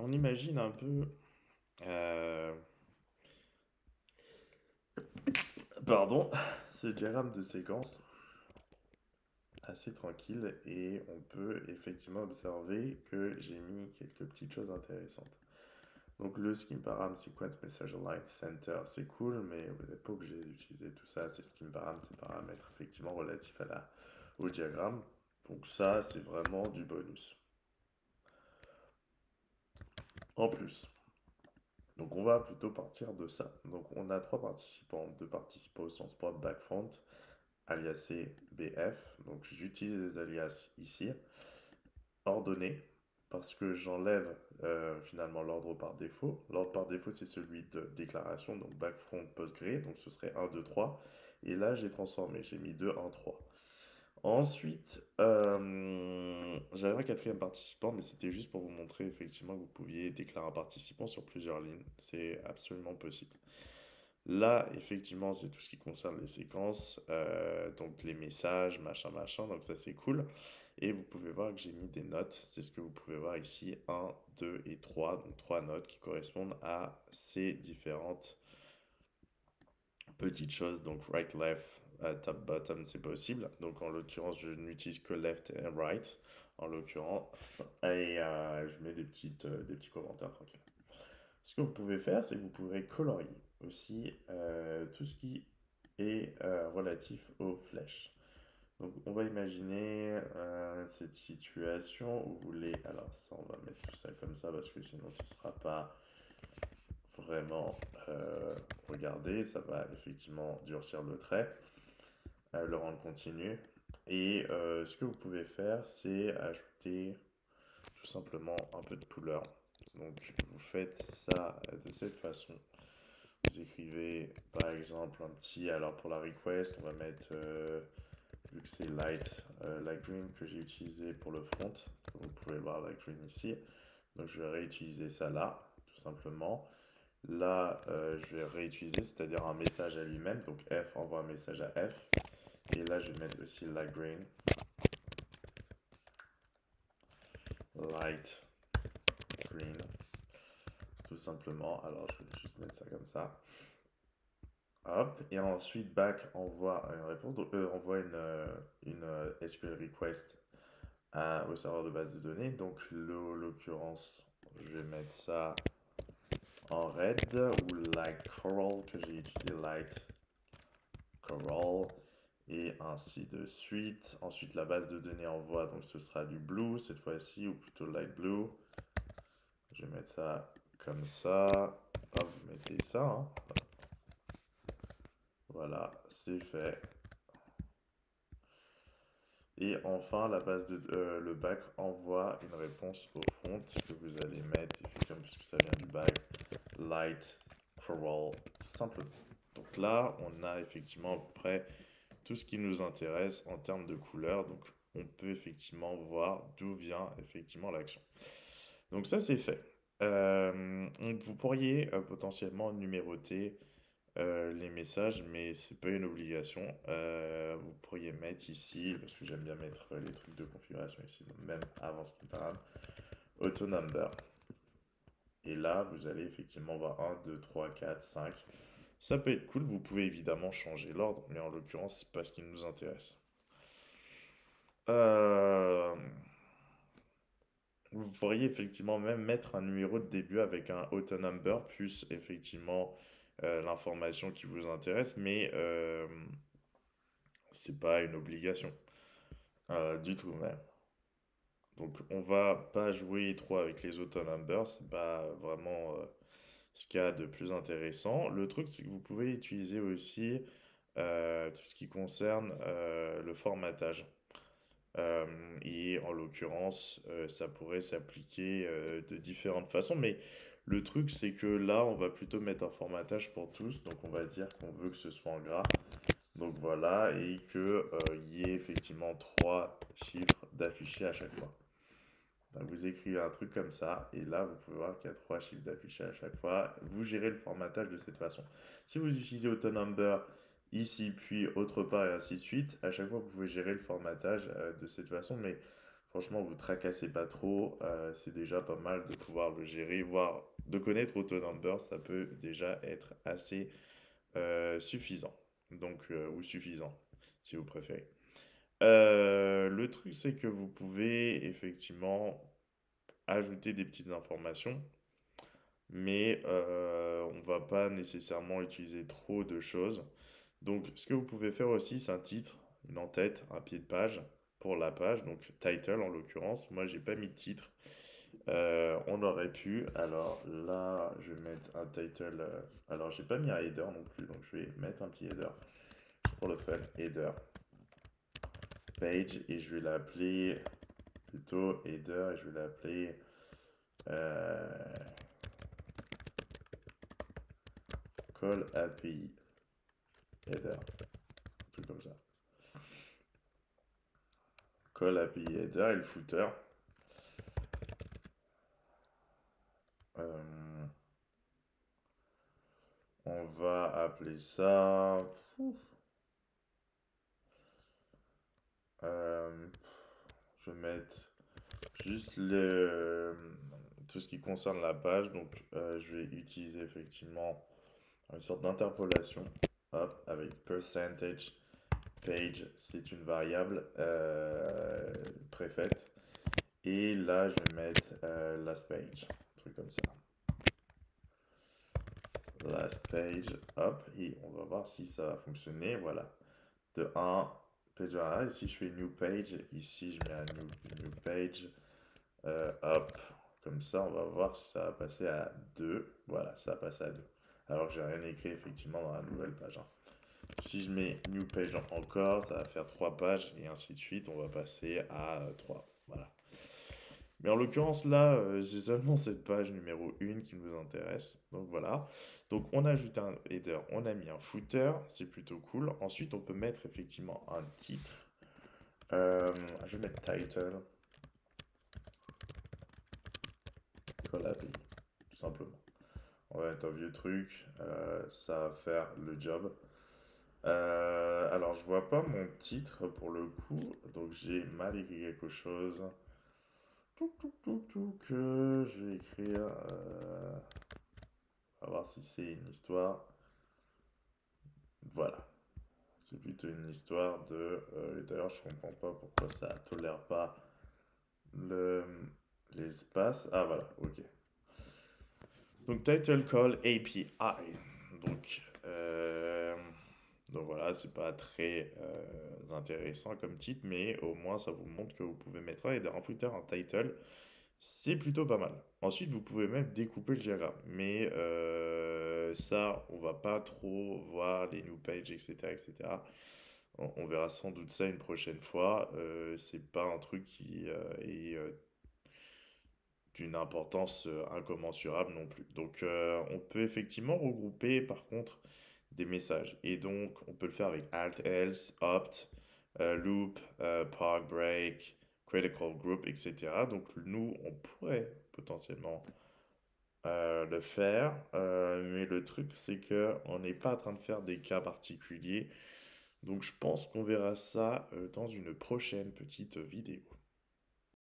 On imagine un peu, euh, pardon, ce diagramme de séquence assez tranquille et on peut effectivement observer que j'ai mis quelques petites choses intéressantes. Donc le scheme param sequence message align center, c'est cool, mais vous n'êtes pas obligé d'utiliser tout ça. Ces scheme param, ces paramètres effectivement relatifs au diagramme. Donc ça, c'est vraiment du bonus. En plus, donc on va plutôt partir de ça. Donc on a trois participants, deux participants au sens propre backfront, aliasé BF. Donc j'utilise les alias ici, ordonné, parce que j'enlève finalement l'ordre par défaut. L'ordre par défaut, c'est celui de déclaration, donc backfront postgre, donc ce serait 1, 2, 3. Et là, j'ai transformé, j'ai mis 2, 1, 3. Ensuite, j'avais un quatrième participant, mais c'était juste pour vous montrer effectivement que vous pouviez déclarer un participant sur plusieurs lignes. C'est absolument possible. Là, effectivement, c'est tout ce qui concerne les séquences, donc les messages, machin, machin, donc ça c'est cool. Et vous pouvez voir que j'ai mis des notes, c'est ce que vous pouvez voir ici, un, 2 et 3, donc trois notes qui correspondent à ces différentes petites choses, donc right, left, top, bottom, c'est possible. Donc en l'occurrence, je n'utilise que left et right, en l'occurrence, et je mets des petits commentaires tranquilles. Ce que vous pouvez faire, c'est que vous pourrez colorier aussi tout ce qui est relatif aux flèches. Donc on va imaginer cette situation où vous voulez... Alors ça, on va mettre tout ça comme ça parce que sinon ce ne sera pas vraiment regardé. Ça va effectivement durcir le trait, le rendre continu. Et ce que vous pouvez faire, c'est ajouter tout simplement un peu de couleur. Donc vous faites ça de cette façon. Vous écrivez par exemple un petit, alors pour la request, on va mettre, vu que c'est light green que j'ai utilisé pour le front, vous pouvez voir light green ici. Donc je vais réutiliser ça là, tout simplement. Là, je vais réutiliser, c'est-à-dire un message à lui-même. Donc F envoie un message à F. Et là, je vais mettre aussi light green, light green, tout simplement. Alors je vais juste mettre ça comme ça. Hop, et ensuite back envoie une réponse, donc envoie une SQL request au serveur de base de données. Donc l'occurrence, je vais mettre ça en red ou light coral que j'ai utilisé light coral et ainsi de suite. Ensuite la base de données envoie, donc ce sera du blue cette fois-ci ou plutôt light blue. Je vais mettre ça comme ça. Hop, vous mettez ça, hein. Voilà, c'est fait. Et enfin, le back envoie une réponse au front que vous allez mettre, effectivement, puisque ça vient du back, light, crawl, tout simplement. Donc là, on a effectivement à peu près tout ce qui nous intéresse en termes de couleur. Donc on peut effectivement voir d'où vient effectivement l'action. Donc ça, c'est fait. Vous pourriez potentiellement numéroter les messages, mais c'est pas une obligation. Vous pourriez mettre ici, parce que j'aime bien mettre les trucs de configuration ici, donc même avant ce qui parle, auto number. Et là, vous allez effectivement voir 1, 2, 3, 4, 5. Ça peut être cool, vous pouvez évidemment changer l'ordre, mais en l'occurrence, c'est pas ce qui nous intéresse. Euh, Vous pourriez effectivement même mettre un numéro de début avec un auto number, plus effectivement l'information qui vous intéresse, mais c'est pas une obligation du tout même. Donc on va pas jouer trop avec les auto-numbers, c'est pas vraiment ce qu'il y a de plus intéressant. Le truc c'est que vous pouvez utiliser aussi tout ce qui concerne le formatage. Et en l'occurrence, ça pourrait s'appliquer de différentes façons, mais le truc c'est que là on va plutôt mettre un formatage pour tous, donc on va dire qu'on veut que ce soit en gras. Donc voilà, et que y ait effectivement trois chiffres d'affichés à chaque fois. Donc vous écrivez un truc comme ça, et là vous pouvez voir qu'il y a trois chiffres d'affichés à chaque fois. Vous gérez le formatage de cette façon. Si vous utilisez AutoNumber ici, puis autre part, et ainsi de suite, à chaque fois vous pouvez gérer le formatage de cette façon, mais Franchement, vous tracassez pas trop, c'est déjà pas mal de pouvoir le gérer, voire de connaître AutoNumber, ça peut déjà être assez suffisant. Donc, ou suffisant, si vous préférez. Le truc, c'est que vous pouvez effectivement ajouter des petites informations, mais on va pas nécessairement utiliser trop de choses. Donc, ce que vous pouvez faire aussi, c'est un titre, une en-tête, un pied de page pour la page, donc title en l'occurrence. Moi, j'ai pas mis de titre. On aurait pu. Alors là, je vais mettre un title. Alors, j'ai pas mis un header non plus, donc je vais mettre un petit header pour le fun. Header page et je vais l'appeler plutôt header et je vais l'appeler euh, call API header, un truc comme ça. Call API header et le footer. Euh, on va appeler ça. euh, je vais mettre juste tout ce qui concerne la page. Donc, je vais utiliser effectivement une sorte d'interpolation. Hop, avec percentage page, c'est une variable préfaite. Et là, je vais mettre last page, un truc comme ça. Last page, hop, et on va voir si ça va fonctionner. Voilà, de 1, page 1. Et si je fais new page, ici je mets un new page, hop, comme ça, on va voir si ça va passer à 2. Voilà, ça va passer à 2. Alors que j'ai rien écrit effectivement dans la nouvelle page, hein. Si je mets new page encore, ça va faire 3 pages et ainsi de suite. On va passer à 3. Voilà. Mais en l'occurrence, là, c'est seulement cette page numéro 1 qui nous intéresse. Donc voilà. Donc on a ajouté un header, on a mis un footer, c'est plutôt cool. Ensuite, on peut mettre effectivement un titre. Je vais mettre title, collab, tout simplement. On va mettre un vieux truc, ça va faire le job. Alors, je vois pas mon titre pour le coup, donc j'ai mal écrit quelque chose. Que je vais écrire. On va voir si c'est une histoire. Voilà. C'est plutôt une histoire de. D'ailleurs, je comprends pas pourquoi ça tolère pas le l'espace. Ah voilà, ok. Donc title call API. Donc, donc voilà, c'est pas très intéressant comme titre, mais au moins ça vous montre que vous pouvez mettre un header, un footer, un title. C'est plutôt pas mal. Ensuite, vous pouvez même découper le diagramme. Mais ça, on va pas trop voir les new pages, etc., etc. On verra sans doute ça une prochaine fois. C'est pas un truc qui est d'une importance incommensurable non plus. Donc, on peut effectivement regrouper par contre des messages. Et donc, on peut le faire avec alt, else, opt, loop, park break, critical group, etc. Donc, nous, on pourrait potentiellement le faire, mais le truc, c'est que on n'est pas en train de faire des cas particuliers. Donc, je pense qu'on verra ça dans une prochaine petite vidéo.